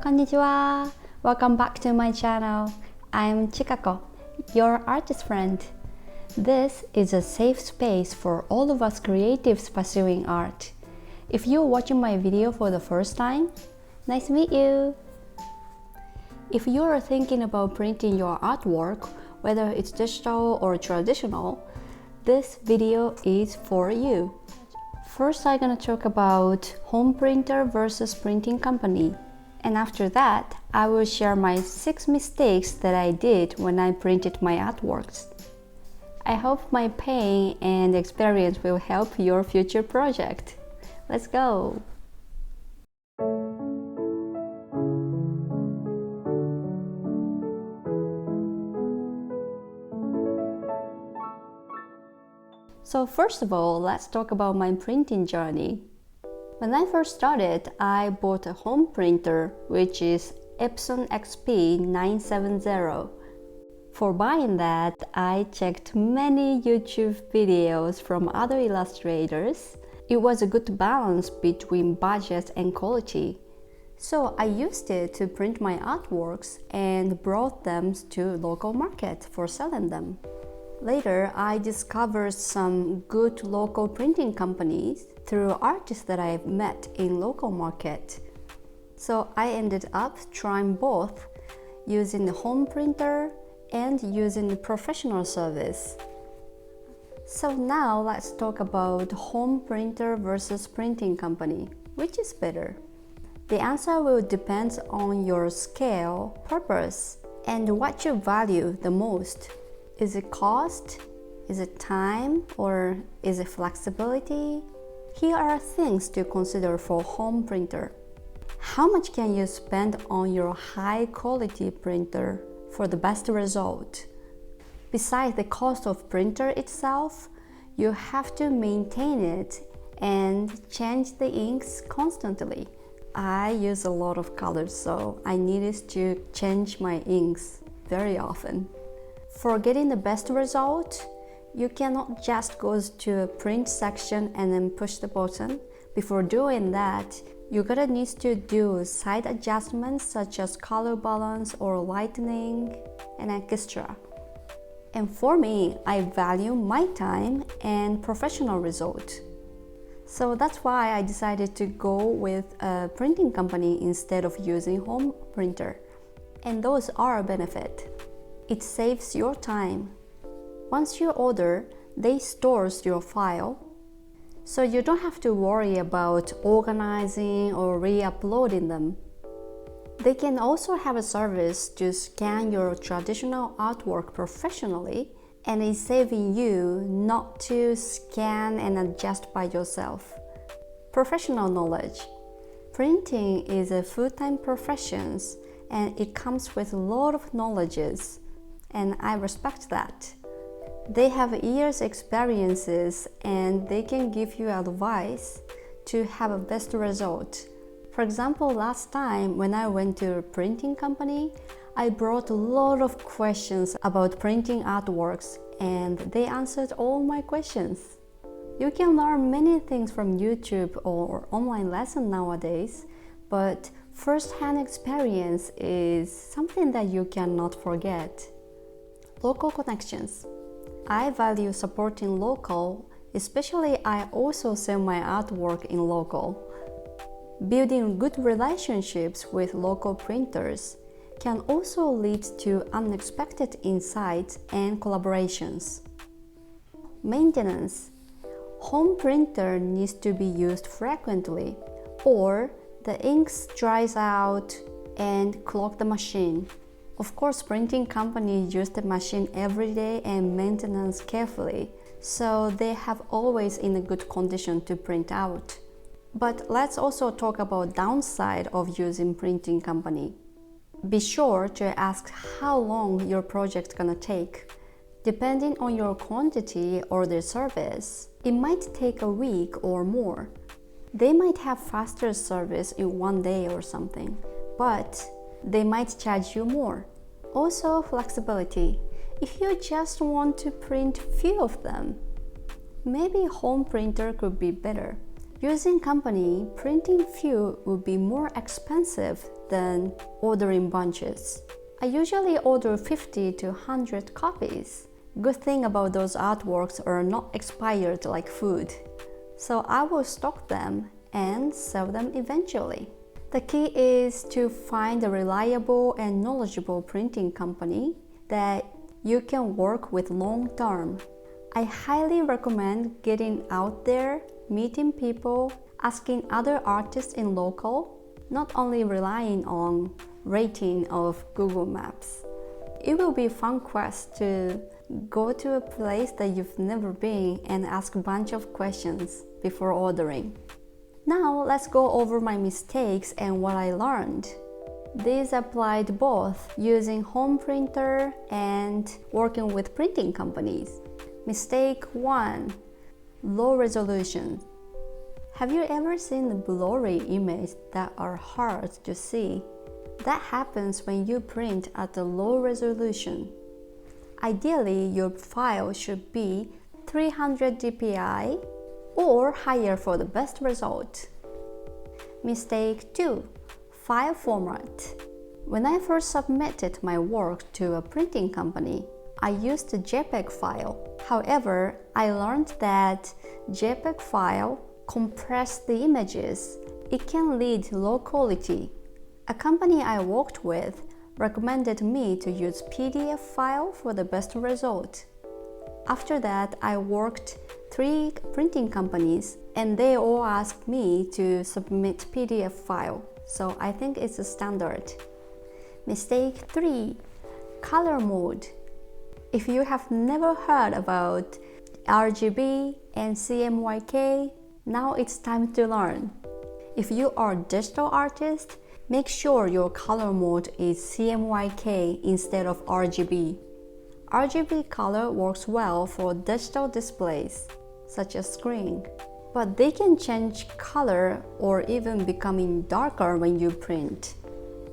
Konnichiwa! Welcome back to my channel. I'm Chikako, your artist friend. This is a safe space for all of us creatives pursuing art. If you're watching my video for the first time, nice to meet you! If you're thinking about printing your artwork, whether it's digital or traditional, this video is for you. First, I'm gonna talk about home printer versus printing company. And after that, I will share my 6 mistakes that I did when I printed my artworks. I hope my pain and experience will help your future project. Let's go! So first of all, let's talk about my printing journey. When I first started, I bought a home printer, which is Epson XP 970. For buying that, I checked many YouTube videos from other illustrators. It was a good balance between budget and quality. So I used it to print my artworks and brought them to local market for selling them. Later, I discovered some good local printing companies through artists that I've met in local market. So I ended up trying both, using the home printer and using the professional service. So now let's talk about home printer versus printing company. Which is better? The answer will depend on your scale, purpose, and what you value the most. Is it cost? Is it time? Or is it flexibility? Here are things to consider for home printer. How much can you spend on your high quality printer for the best result? Besides the cost of printer itself, you have to maintain it and change the inks constantly. I use a lot of colors, so I needed to change my inks very often. For getting the best result, you cannot just go to a print section and then push the button. Before doing that, you're gonna need to do side adjustments such as color balance or lightening and extra. And for me, I value my time and professional result. So that's why I decided to go with a printing company instead of using home printer. And those are a benefit. It saves your time. Once you order, they store your file, so you don't have to worry about organizing or re-uploading them. They can also have a service to scan your traditional artwork professionally, and it's saving you not to scan and adjust by yourself. Professional knowledge. Printing is a full-time profession, and it comes with a lot of knowledges. And I respect that. They have years experiences and they can give you advice to have a best result. For example, last time when I went to a printing company, I brought a lot of questions about printing artworks and they answered all my questions. You can learn many things from YouTube or online lesson nowadays, but first-hand experience is something that you cannot forget. Local connections. I value supporting local, especially I also sell my artwork in local. Building good relationships with local printers can also lead to unexpected insights and collaborations. Maintenance. Home printer needs to be used frequently, or the inks dries out and clog the machine. Of course, printing companies use the machine every day and maintenance carefully, so they have always in a good condition to print out. But let's also talk about downside of using printing company. Be sure to ask how long your project gonna take. Depending on your quantity or their service, it might take a week or more. They might have faster service in 1 day or something, but they might charge you more. Also, flexibility. If you just want to print few of them, maybe home printer could be better. Using company, printing few would be more expensive than ordering bunches. I usually order 50 to 100 copies. Good thing about those artworks are not expired like food. So I will stock them and sell them eventually. The key is to find a reliable and knowledgeable printing company that you can work with long term. I highly recommend getting out there, meeting people, asking other artists in local, not only relying on rating of Google Maps. It will be a fun quest to go to a place that you've never been and ask a bunch of questions before ordering. Now let's go over my mistakes and what I learned. These applied both using home printer and working with printing companies. Mistake 1. Low resolution. Have you ever seen blurry images that are hard to see? That happens when you print at a low resolution. Ideally, your file should be 300 dpi or higher for the best result. Mistake 2. File format. When I first submitted my work to a printing company, I used a JPEG file. However, I learned that JPEG file compress the images. It can lead to low quality. A company I worked with recommended me to use PDF file for the best result. After that, I worked 3 printing companies and they all asked me to submit PDF file. So I think it's a standard. Mistake 3. Color mode. If you have never heard about RGB and CMYK, now it's time to learn. If you are a digital artist, make sure your color mode is CMYK instead of RGB. RGB color works well for digital displays, such as screen, but they can change color or even becoming darker when you print.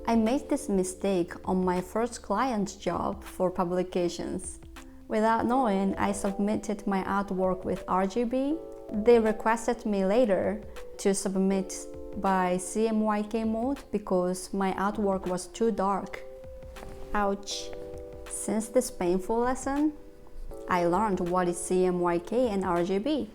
I made this mistake on my first client job for publications. Without knowing, I submitted my artwork with RGB. They requested me later to submit by CMYK mode because my artwork was too dark. Ouch! Since this painful lesson, I learned what is CMYK and RGB.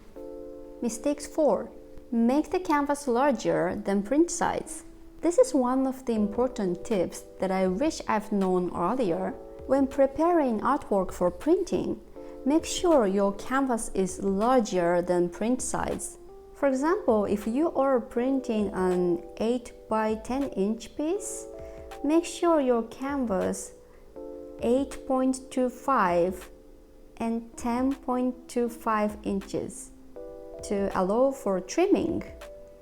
Mistakes 4. Make the canvas larger than print size. This is one of the important tips that I wish I've known earlier. When preparing artwork for printing, make sure your canvas is larger than print size. For example, if you are printing an 8 by 10 inch piece, make sure your canvas 8.25 and 10.25 inches to allow for trimming.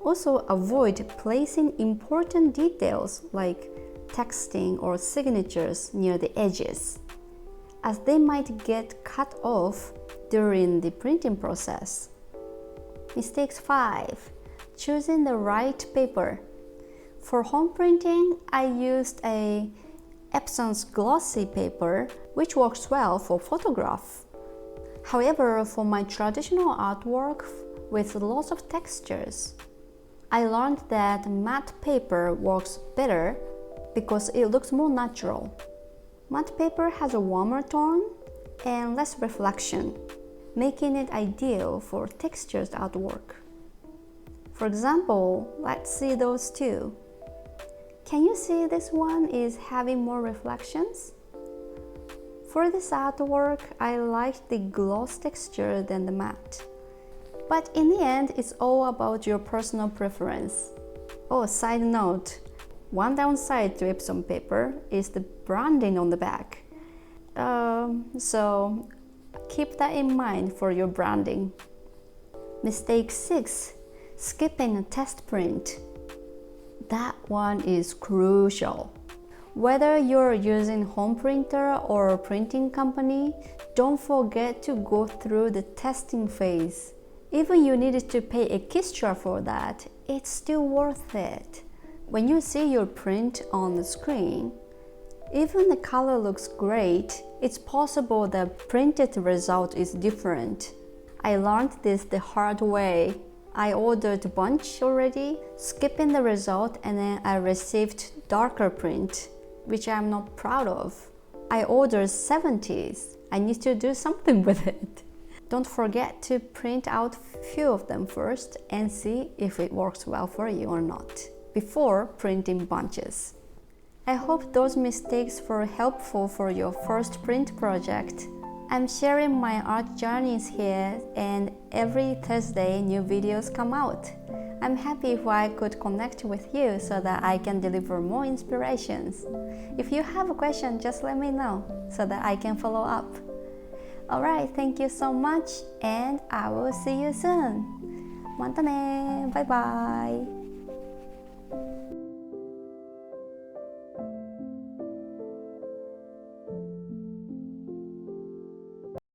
Also avoid placing important details like texting or signatures near the edges, as they might get cut off during the printing process. Mistakes 5. Choosing the right paper. For home printing, I used a Epson's glossy paper, which works well for photograph. However, for my traditional artwork with lots of textures, I learned that matte paper works better because it looks more natural. Matte paper has a warmer tone and less reflection, making it ideal for textured artwork. For example, let's see those two. Can you see this one is having more reflections? For this artwork, I liked the gloss texture than the matte. But in the end, it's all about your personal preference. Oh, side note, one downside to Epson paper is the branding on the back. So keep that in mind for your branding. Mistake 6. Skipping a test print. That one is crucial. Whether you're using home printer or a printing company, don't forget to go through the testing phase. Even you needed to pay extra for that, it's still worth it. When you see your print on the screen, even the color looks great, it's possible the printed result is different. I learned this the hard way. I ordered a bunch already, skipping the result, and then I received darker print, which I'm not proud of. I ordered 70s. I need to do something with it. Don't forget to print out few of them first and see if it works well for you or not before printing bunches. I hope those mistakes were helpful for your first print project. I'm sharing my art journeys here, and every Thursday new videos come out. I'm happy if I could connect with you so that I can deliver more inspirations. If you have a question, just let me know so that I can follow up. Alright, thank you so much, and I will see you soon. またね。バイバイ。